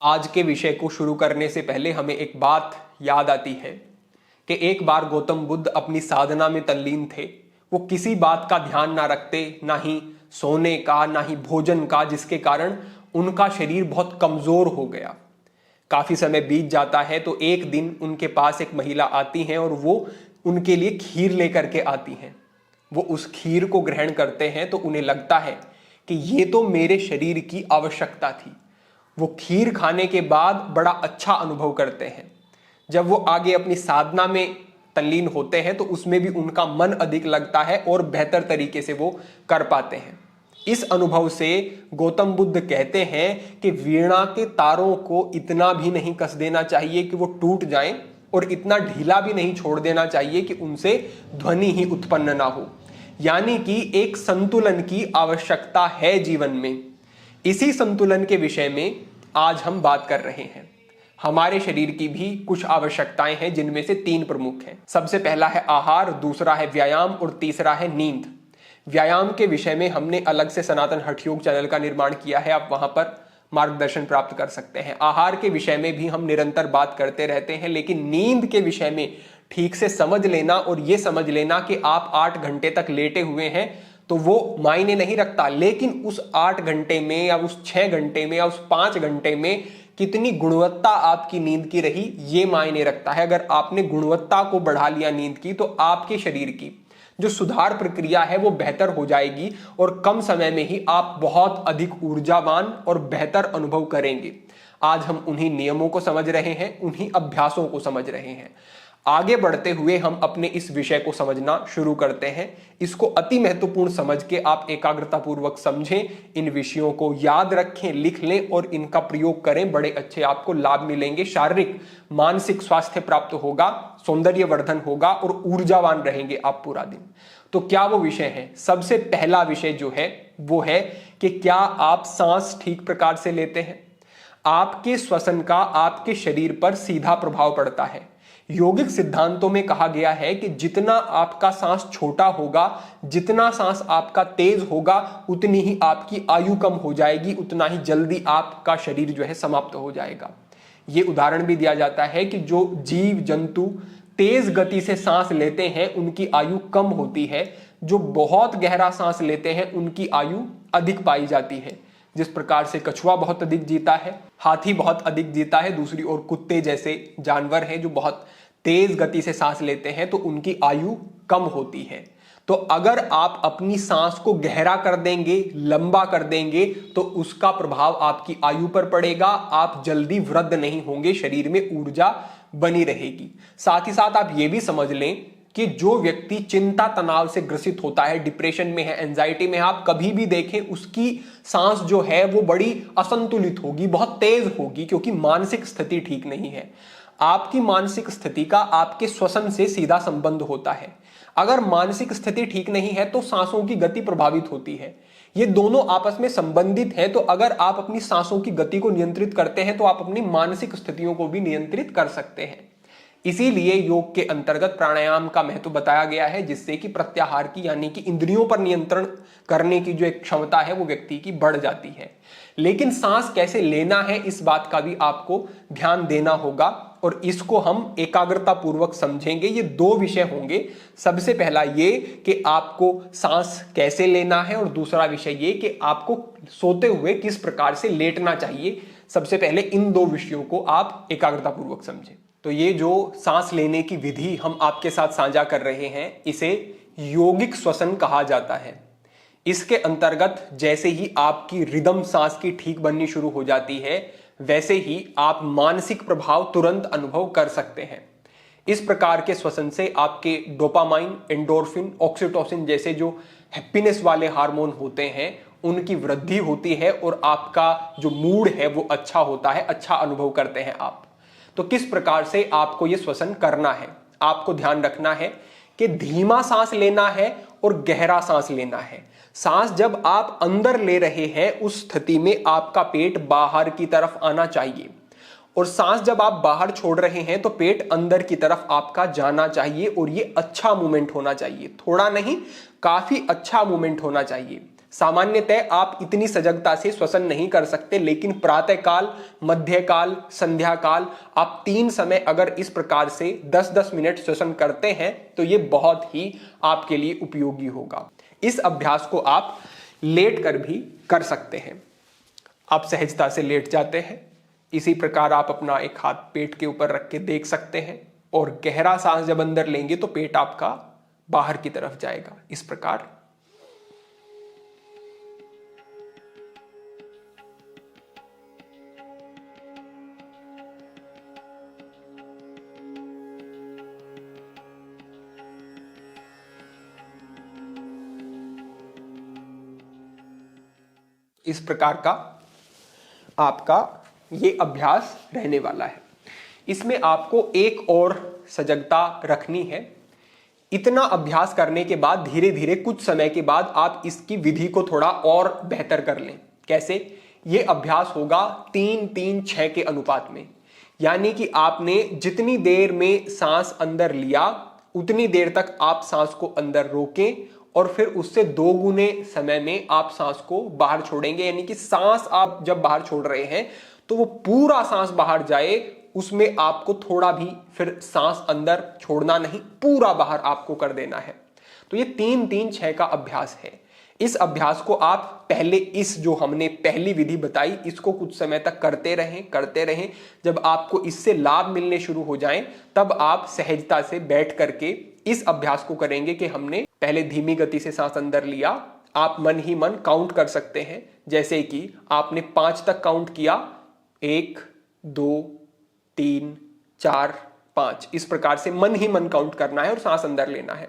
आज के विषय को शुरू करने से पहले हमें एक बात याद आती है कि एक बार गौतम बुद्ध अपनी साधना में तल्लीन थे। वो किसी बात का ध्यान ना रखते, ना ही सोने का, ना ही भोजन का, जिसके कारण उनका शरीर बहुत कमजोर हो गया। काफी समय बीत जाता है तो एक दिन उनके पास एक महिला आती है और वो उनके लिए खीर लेकर के आती हैं। वो उस खीर को ग्रहण करते हैं तो उन्हें लगता है कि ये तो मेरे शरीर की आवश्यकता थी। वो खीर खाने के बाद बड़ा अच्छा अनुभव करते हैं। जब वो आगे अपनी साधना में तल्लीन होते हैं तो उसमें भी उनका मन अधिक लगता है और बेहतर तरीके से वो कर पाते हैं। इस अनुभव से गौतम बुद्ध कहते हैं कि वीणा के तारों को इतना भी नहीं कस देना चाहिए कि वो टूट जाएं और इतना ढीला भी नहीं छोड़ देना चाहिए कि उनसे ध्वनि ही उत्पन्न ना हो। यानी कि एक संतुलन की आवश्यकता है जीवन में। इसी संतुलन के विषय में आज हम बात कर रहे हैं। हमारे शरीर की भी कुछ आवश्यकताएं हैं जिनमें से 3 प्रमुख हैं। सबसे पहला है आहार, दूसरा है व्यायाम और तीसरा है नींद। व्यायाम के विषय में हमने अलग से सनातन हठ योग चैनल का निर्माण किया है, आप वहां पर मार्गदर्शन प्राप्त कर सकते हैं। आहार के विषय में भी हम निरंतर बात करते रहते हैं, लेकिन नींद के विषय में ठीक से समझ लेना और यह समझ लेना कि आप 8 घंटे तक लेटे हुए हैं तो वो मायने नहीं रखता, लेकिन उस 8 घंटे में या उस 6 घंटे में या उस 5 घंटे में कितनी गुणवत्ता आपकी नींद की रही ये मायने रखता है। अगर आपने गुणवत्ता को बढ़ा लिया नींद की तो आपके शरीर की जो सुधार प्रक्रिया है वो बेहतर हो जाएगी और कम समय में ही आप बहुत अधिक ऊर्जावान और बेहतर अनुभव करेंगे। आज हम उन्हीं नियमों को समझ रहे हैं, उन्हीं अभ्यासों को समझ रहे हैं। आगे बढ़ते हुए हम अपने इस विषय को समझना शुरू करते हैं। इसको अति महत्वपूर्ण समझ के आप एकाग्रता पूर्वक समझें, इन विषयों को याद रखें, लिख लें और इनका प्रयोग करें। बड़े अच्छे आपको लाभ मिलेंगे। शारीरिक मानसिक स्वास्थ्य प्राप्त होगा, सौंदर्य वर्धन होगा और ऊर्जावान रहेंगे आप पूरा दिन। तो क्या वो विषय है? सबसे पहला विषय जो है वो है कि क्या आप सांस ठीक प्रकार से लेते हैं? आपके श्वसन का आपके शरीर पर सीधा प्रभाव पड़ता है। योगिक सिद्धांतों में कहा गया है कि जितना आपका सांस छोटा होगा, जितना सांस आपका तेज होगा, उतनी ही आपकी आयु कम हो जाएगी, उतना ही जल्दी आपका शरीर जो है समाप्त हो जाएगा। ये उदाहरण भी दिया जाता है कि जो जीव जंतु तेज गति से सांस लेते हैं उनकी आयु कम होती है, जो बहुत गहरा सांस लेते हैं उनकी आयु अधिक पाई जाती है। जिस प्रकार से कछुआ बहुत अधिक जीता है, हाथी बहुत अधिक जीता है, दूसरी ओर कुत्ते जैसे जानवर हैं जो बहुत तेज गति से सांस लेते हैं तो उनकी आयु कम होती है। तो अगर आप अपनी सांस को गहरा कर देंगे, लंबा कर देंगे तो उसका प्रभाव आपकी आयु पर पड़ेगा। आप जल्दी वृद्ध नहीं होंगे, शरीर में ऊर्जा बनी रहेगी। साथ ही साथ आप ये भी समझ लें कि जो व्यक्ति चिंता तनाव से ग्रसित होता है, डिप्रेशन में है, एंजाइटी में है, आप कभी भी देखें उसकी सांस जो है वो बड़ी असंतुलित होगी, बहुत तेज होगी, क्योंकि मानसिक स्थिति ठीक नहीं है। आपकी मानसिक स्थिति का आपके श्वसन से सीधा संबंध होता है। अगर मानसिक स्थिति ठीक नहीं है तो सांसों की गति प्रभावित होती है। ये दोनों आपस में संबंधित हैं। तो अगर आप अपनी सांसों की गति को नियंत्रित करते हैं तो आप अपनी मानसिक स्थितियों को भी नियंत्रित कर सकते हैं। इसीलिए योग के अंतर्गत प्राणायाम का महत्व बताया गया है, जिससे कि प्रत्याहार की यानी कि इंद्रियों पर नियंत्रण करने की जो एक क्षमता है वो व्यक्ति की बढ़ जाती है। लेकिन सांस कैसे लेना है इस बात का भी आपको ध्यान देना होगा और इसको हम एकाग्रता पूर्वक समझेंगे। ये 2 विषय होंगे। सबसे पहला ये कि आपको सांस कैसे लेना है और दूसरा विषय ये कि आपको सोते हुए किस प्रकार से लेटना चाहिए। सबसे पहले इन 2 विषयों को आप एकाग्रता पूर्वक समझें। तो ये जो सांस लेने की विधि हम आपके साथ साझा कर रहे हैं, इसे योगिक श्वसन कहा जाता है। इसके अंतर्गत जैसे ही आपकी रिदम सांस की ठीक बननी शुरू हो जाती है, वैसे ही आप मानसिक प्रभाव तुरंत अनुभव कर सकते हैं। इस प्रकार के श्वसन से आपके डोपामाइन, एंडोर्फिन, ऑक्सीटोसिन जैसे जो हैप्पीनेस वाले हार्मोन होते हैं उनकी वृद्धि होती है और आपका जो मूड है वो अच्छा होता है, अच्छा अनुभव करते हैं आप। तो किस प्रकार से आपको यह श्वसन करना है? आपको ध्यान रखना है कि धीमा सांस लेना है और गहरा सांस लेना है। सांस जब आप अंदर ले रहे हैं उस स्थिति में आपका पेट बाहर की तरफ आना चाहिए और सांस जब आप बाहर छोड़ रहे हैं तो पेट अंदर की तरफ आपका जाना चाहिए और ये अच्छा मूवमेंट होना चाहिए। थोड़ा नहीं, काफी अच्छा मूवमेंट होना चाहिए। सामान्यतः आप इतनी सजगता से श्वसन नहीं कर सकते, लेकिन प्रातःकाल, मध्यकाल, संध्या काल, आप 3 समय अगर इस प्रकार से 10-10 मिनट श्वसन करते हैं तो ये बहुत ही आपके लिए उपयोगी होगा। इस अभ्यास को आप लेट कर भी कर सकते हैं। आप सहजता से लेट जाते हैं, इसी प्रकार आप अपना एक हाथ पेट के ऊपर रख के देख सकते हैं और गहरा सांस जब अंदर लेंगे तो पेट आपका बाहर की तरफ जाएगा। इस प्रकार इस प्रकार का आपका ये अभ्यास रहने वाला है। इसमें आपको एक और सजगता रखनी है। इतना अभ्यास करने के बाद धीरे धीरे कुछ समय के बाद आप इसकी विधि को थोड़ा और बेहतर कर लें। कैसे? ये अभ्यास होगा 3-3-6 के अनुपात में, यानी कि आपने जितनी देर में सांस अंदर लिया उतनी देर तक आप सांस को अंदर रोकें और फिर उससे 2 गुने समय में आप सांस को बाहर छोड़ेंगे। यानी कि सांस आप जब बाहर छोड़ रहे हैं तो वो पूरा सांस बाहर जाए, उसमें आपको थोड़ा भी फिर सांस अंदर छोड़ना नहीं, पूरा बाहर आपको कर देना है। तो ये 3-3-6 का अभ्यास है। इस अभ्यास को आप पहले इस जो हमने पहली विधि बताई इसको कुछ समय तक करते रहें। जब आपको इससे लाभ मिलने शुरू हो जाएं तब आप सहजता से बैठ करके इस अभ्यास को करेंगे कि हमने पहले धीमी गति से सांस अंदर लिया। आप मन ही मन काउंट कर सकते हैं, जैसे कि आपने 5 तक काउंट किया, 1 2 3 4 5, इस प्रकार से मन ही मन काउंट करना है और सांस अंदर लेना है।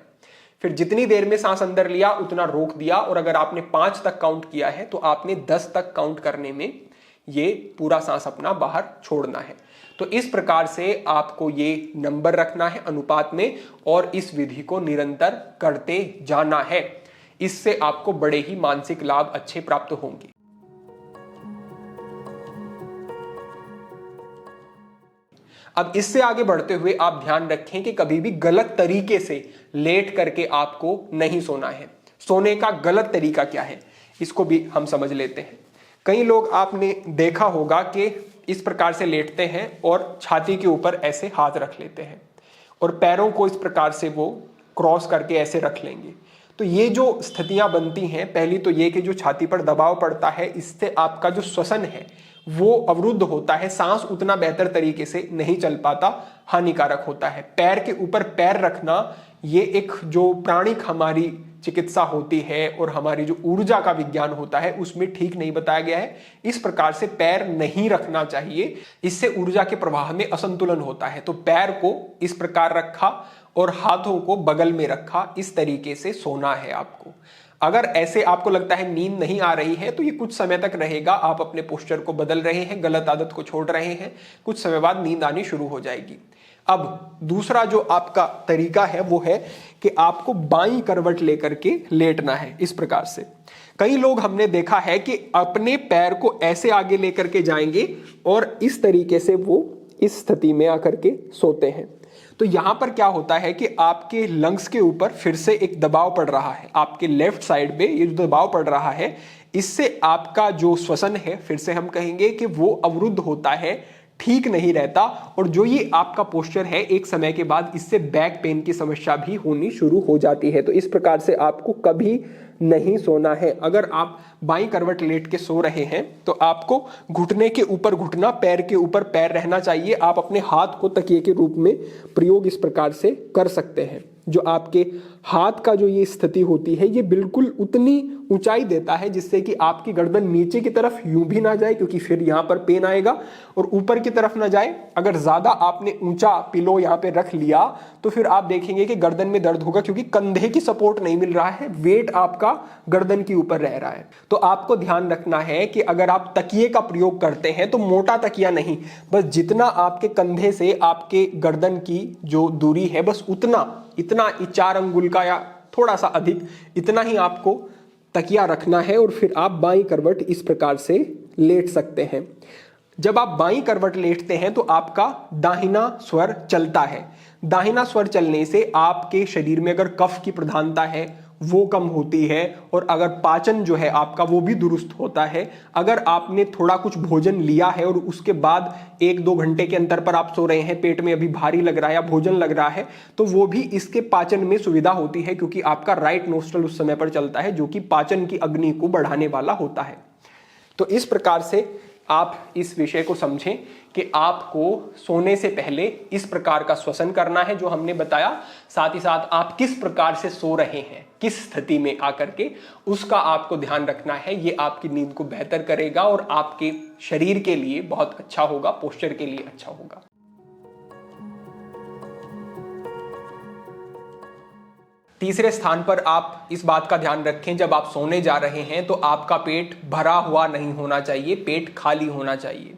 फिर जितनी देर में सांस अंदर लिया उतना रोक दिया, और अगर आपने 5 तक काउंट किया है तो आपने 10 तक काउंट करने में ये पूरा सांस अपना बाहर छोड़ना है। तो इस प्रकार से आपको ये नंबर रखना है अनुपात में और इस विधि को निरंतर करते जाना है। इससे आपको बड़े ही मानसिक लाभ अच्छे प्राप्त होंगे। अब इससे आगे बढ़ते हुए आप ध्यान रखें कि कभी भी गलत तरीके से लेट करके आपको नहीं सोना है। सोने का गलत तरीका क्या है इसको भी हम समझ लेते हैं। कई लोग आपने देखा होगा कि इस प्रकार से लेटते हैं और छाती के ऊपर ऐसे हाथ रख लेते हैं और पैरों को इस प्रकार से वो क्रॉस करके ऐसे रख लेंगे। तो ये जो स्थितियां बनती हैं, पहली तो ये कि जो छाती पर दबाव पड़ता है इससे आपका जो श्वसन है वो अवरुद्ध होता है, सांस उतना बेहतर तरीके से नहीं चल पाता, हानिकारक होता है। पैर के ऊपर पैर रखना ये एक जो प्राणिक हमारी चिकित्सा होती है और हमारी जो ऊर्जा का विज्ञान होता है उसमें ठीक नहीं बताया गया है। इस प्रकार से पैर नहीं रखना चाहिए, इससे ऊर्जा के प्रवाह में असंतुलन होता है। तो पैर को इस प्रकार रखा और हाथों को बगल में रखा, इस तरीके से सोना है आपको। अगर ऐसे आपको लगता है नींद नहीं आ रही है तो ये कुछ समय तक रहेगा। आप अपने पोस्चर को बदल रहे हैं, गलत आदत को छोड़ रहे हैं, कुछ समय बाद नींद आनी शुरू हो जाएगी। अब दूसरा जो आपका तरीका है वो है कि आपको बाईं करवट लेकर के लेटना है। इस प्रकार से कई लोग हमने देखा है कि अपने पैर को ऐसे आगे लेकर के जाएंगे और इस तरीके से वो इस स्थिति में आकर के सोते हैं। तो यहां पर क्या होता है कि आपके लंग्स के ऊपर फिर से एक दबाव पड़ रहा है, आपके लेफ्ट साइड पे ये जो दबाव पड़ रहा है इससे आपका जो श्वसन है फिर से हम कहेंगे कि वो अवरुद्ध होता है, ठीक नहीं रहता। और जो ये आपका पोस्चर है एक समय के बाद इससे बैक पेन की समस्या भी होनी शुरू हो जाती है। तो इस प्रकार से आपको कभी नहीं सोना है। अगर आप बाईं करवट लेट के सो रहे हैं तो आपको घुटने के ऊपर घुटना, पैर के ऊपर पैर रहना चाहिए। आप अपने हाथ को तकिए के रूप में प्रयोग इस प्रकार से कर सकते हैं। जो आपके हाथ का जो ये स्थिति होती है ये बिल्कुल उतनी ऊंचाई देता है जिससे कि आपकी गर्दन नीचे की तरफ यूं भी ना जाए, क्योंकि फिर यहां पर पेन आएगा, और ऊपर की तरफ ना जाए। अगर ज्यादा आपने ऊंचा पिलो यहां पे रख लिया तो फिर आप देखेंगे कि गर्दन में दर्द होगा, क्योंकि कंधे की सपोर्ट नहीं मिल रहा है, वेट आपका गर्दन के ऊपर रह रहा है। तो आपको ध्यान रखना है कि अगर आप तकिए का प्रयोग करते हैं तो मोटा तकिया नहीं, बस जितना आपके कंधे से आपके गर्दन की जो दूरी है बस इतना 4 अंगुल का या थोड़ा सा अधिक, इतना ही आपको तकिया रखना है और फिर आप बाईं करवट इस प्रकार से लेट सकते हैं। जब आप बाईं करवट लेटते हैं तो आपका दाहिना स्वर चलता है। दाहिना स्वर चलने से आपके शरीर में अगर कफ की प्रधानता है वो कम होती है, और अगर पाचन जो है आपका वो भी दुरुस्त होता है। अगर आपने थोड़ा कुछ भोजन लिया है और उसके बाद 1-2 घंटे के अंतर पर आप सो रहे हैं, पेट में अभी भारी लग रहा है या भोजन लग रहा है, तो वो भी इसके पाचन में सुविधा होती है, क्योंकि आपका राइट नोस्ट्रल उस समय पर चलता है, जो कि पाचन की अग्नि को बढ़ाने वाला होता है। तो इस प्रकार से आप इस विषय को समझें कि आपको सोने से पहले इस प्रकार का श्वसन करना है जो हमने बताया, साथ ही साथ आप किस प्रकार से सो रहे हैं, किस स्थिति में आकर के, उसका आपको ध्यान रखना है। ये आपकी नींद को बेहतर करेगा और आपके शरीर के लिए बहुत अच्छा होगा, पोस्चर के लिए अच्छा होगा। तीसरे स्थान पर आप इस बात का ध्यान रखें, जब आप सोने जा रहे हैं तो आपका पेट भरा हुआ नहीं होना चाहिए, पेट खाली होना चाहिए।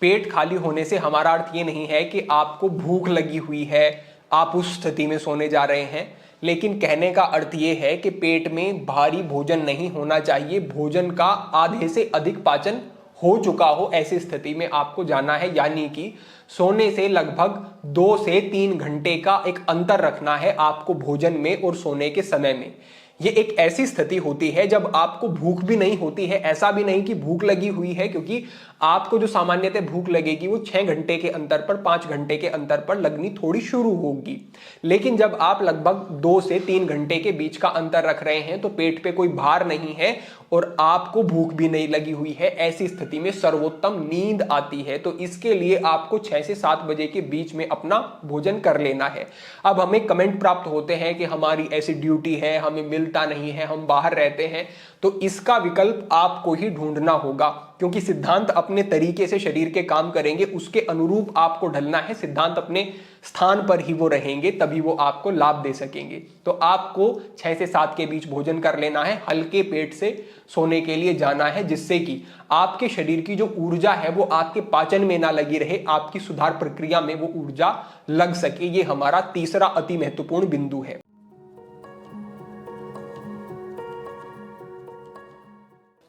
पेट खाली होने से हमारा अर्थ ये नहीं है कि आपको भूख लगी हुई है, आप उस स्थिति में सोने जा रहे हैं, लेकिन कहने का अर्थ ये है कि पेट में भारी भोजन नहीं होना चाहिए, भोजन का आधे से अधिक पाचन हो चुका हो, ऐसी स्थिति में आपको जाना है। यानी कि सोने से लगभग 2 से 3 घंटे का एक अंतर रखना है आपको भोजन में और सोने के समय में। ये एक ऐसी स्थिति होती है जब आपको भूख भी नहीं होती है, ऐसा भी नहीं कि भूख लगी हुई है, क्योंकि आपको जो सामान्यतः भूख लगेगी वो 6 घंटे के अंतर पर, 5 घंटे के अंतर पर लगनी थोड़ी शुरू होगी। लेकिन जब आप लगभग 2 से 3 घंटे के बीच का अंतर रख रहे हैं तो पेट पे कोई भार नहीं है और आपको भूख भी नहीं लगी हुई है, ऐसी स्थिति में सर्वोत्तम नींद आती है। तो इसके लिए आपको 6 से 7 बजे के बीच में अपना भोजन कर लेना है। अब हमें कमेंट प्राप्त होते हैं कि हमारी ऐसी ड्यूटी है, हमें मिलता नहीं है, हम बाहर रहते हैं, तो इसका विकल्प आपको ही ढूंढना होगा, क्योंकि सिद्धांत अपने तरीके से शरीर के काम करेंगे, उसके अनुरूप आपको ढलना है। सिद्धांत अपने स्थान पर ही वो रहेंगे, तभी वो आपको लाभ दे सकेंगे। तो आपको 6 से 7 के बीच भोजन कर लेना है, हल्के पेट से सोने के लिए जाना है, जिससे कि आपके शरीर की जो ऊर्जा है वो आपके पाचन में ना लगी रहे, आपकी सुधार प्रक्रिया में वो ऊर्जा लग सके। ये हमारा तीसरा अति महत्वपूर्ण बिंदु है।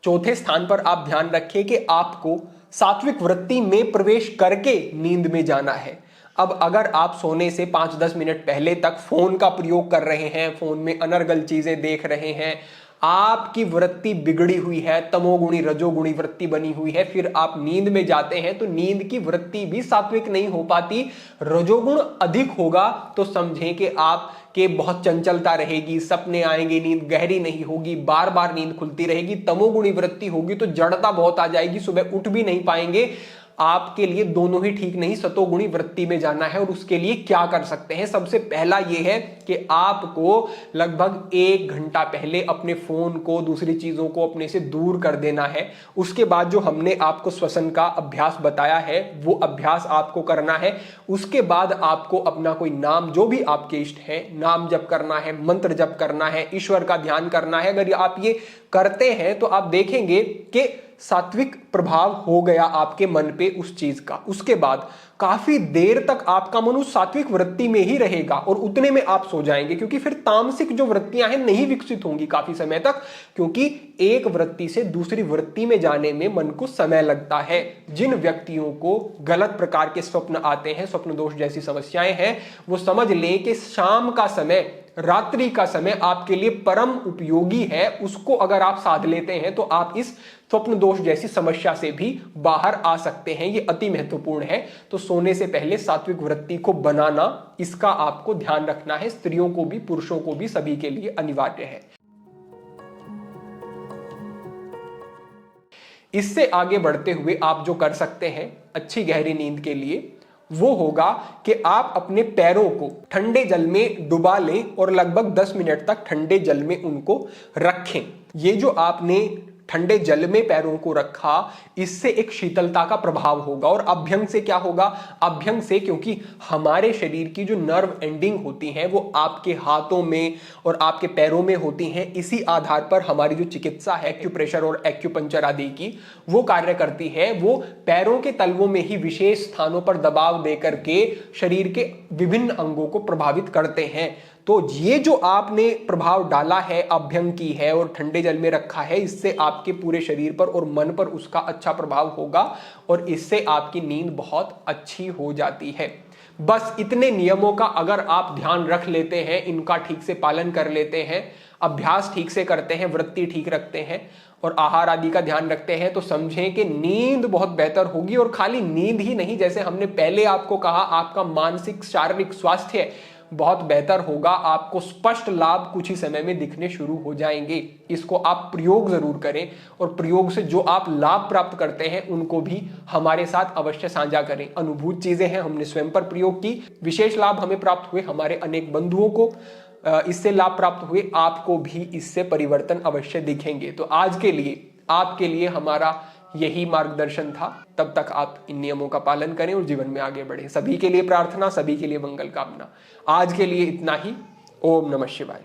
चौथे स्थान पर आप ध्यान रखें कि आपको सात्विक वृत्ति में प्रवेश करके नींद में जाना है। अब अगर आप सोने से 5-10 मिनट पहले तक फोन का प्रयोग कर रहे हैं, फोन में अनर्गल चीजें देख रहे हैं, आपकी वृत्ति बिगड़ी हुई है, तमोगुणी रजोगुणी वृत्ति बनी हुई है, फिर आप नींद में जाते हैं तो नींद की वृत्ति भी सात्विक नहीं हो पाती, रजोगुण अधिक होगा, तो समझें कि आप के बहुत चंचलता रहेगी, सपने आएंगे, नींद गहरी नहीं होगी, बार बार नींद खुलती रहेगी। तमोगुणी वृत्ति होगी तो जड़ता बहुत आ जाएगी, सुबह उठ भी नहीं पाएंगे। आपके लिए दोनों ही ठीक नहीं, सतोगुणी वृत्ति में जाना है। और उसके लिए क्या कर सकते हैं? सबसे पहला यह है कि आपको लगभग 1 घंटा पहले अपने फोन को, दूसरी चीजों को अपने से दूर कर देना है। उसके बाद जो हमने आपको श्वसन का अभ्यास बताया है वो अभ्यास आपको करना है। उसके बाद आपको अपना कोई नाम, जो भी आपके इष्ट है, नाम जप करना है, मंत्र जप करना है, ईश्वर का ध्यान करना है। अगर आप ये करते हैं तो आप देखेंगे कि सात्विक प्रभाव हो गया आपके मन पे उस चीज का। उसके बाद काफी देर तक आपका मन उस सात्विक वृत्ति में ही रहेगा और उतने में आप सो जाएंगे, क्योंकि फिर तामसिक जो वृत्तियां हैं नहीं विकसित होंगी काफी समय तक, क्योंकि एक वृत्ति से दूसरी वृत्ति में जाने में मन को समय लगता है। जिन व्यक्तियों को गलत प्रकार के स्वप्न आते हैं, स्वप्न दोष जैसी समस्याएं हैं, वो समझ लें कि शाम का समय, रात्रि का समय आपके लिए परम उपयोगी है। उसको अगर आप साध लेते हैं तो आप इस स्वप्न दोष जैसी समस्या से भी बाहर आ सकते हैं। ये अति महत्वपूर्ण है। तो सोने से पहले सात्विक वृत्ति को बनाना, इसका आपको ध्यान रखना है। स्त्रियों को भी, पुरुषों को भी, सभी के लिए अनिवार्य है। इससे आगे बढ़ते हुए आप जो कर सकते हैं अच्छी गहरी नींद के लिए, वो होगा कि आप अपने पैरों को ठंडे जल में डुबा लें और लगभग 10 मिनट तक ठंडे जल में उनको रखें। ये जो आपने ठंडे जल में पैरों को रखा, इससे एक शीतलता का प्रभाव होगा। और अभ्यंग से क्या होगा? अभ्यंग से, क्योंकि हमारे शरीर की जो नर्व एंडिंग होती हैं वो आपके हाथों में और आपके पैरों में होती हैं। इसी आधार पर हमारी जो चिकित्सा है, एक्यूप्रेशर और एक्यूपंक्चर आदि की, वो कार्य करती है। वो पैरों के तलवों में ही विशेष स्थानों पर दबाव देकर के शरीर के विभिन्न अंगों को प्रभावित करते हैं। तो ये जो आपने प्रभाव डाला है, अभ्यंग की है और ठंडे जल में रखा है, इससे आपके पूरे शरीर पर और मन पर उसका अच्छा प्रभाव होगा और इससे आपकी नींद बहुत अच्छी हो जाती है। बस इतने नियमों का अगर आप ध्यान रख लेते हैं, इनका ठीक से पालन कर लेते हैं, अभ्यास ठीक से करते हैं, वृत्ति ठीक रखते हैं और आहार आदि का ध्यान रखते हैं, तो समझें कि नींद बहुत बेहतर होगी। और खाली नींद ही नहीं, जैसे हमने पहले आपको कहा, आपका मानसिक शारीरिक स्वास्थ्य बहुत बेहतर होगा। आपको स्पष्ट लाभ कुछ ही समय में दिखने शुरू हो जाएंगे। इसको आप प्रयोग जरूर करें और प्रयोग से जो आप लाभ प्राप्त करते हैं उनको भी हमारे साथ अवश्य साझा करें। अनुभूत चीजें हैं, हमने स्वयं पर प्रयोग की, विशेष लाभ हमें प्राप्त हुए, हमारे अनेक बंधुओं को इससे लाभ प्राप्त हुए, आपको भी इससे परिवर्तन अवश्य दिखेंगे। तो आज के लिए आपके लिए हमारा यही मार्गदर्शन था। तब तक आप इन नियमों का पालन करें और जीवन में आगे बढ़ें। सभी के लिए प्रार्थना, सभी के लिए मंगल कामना। आज के लिए इतना ही। ओम नमः शिवाय।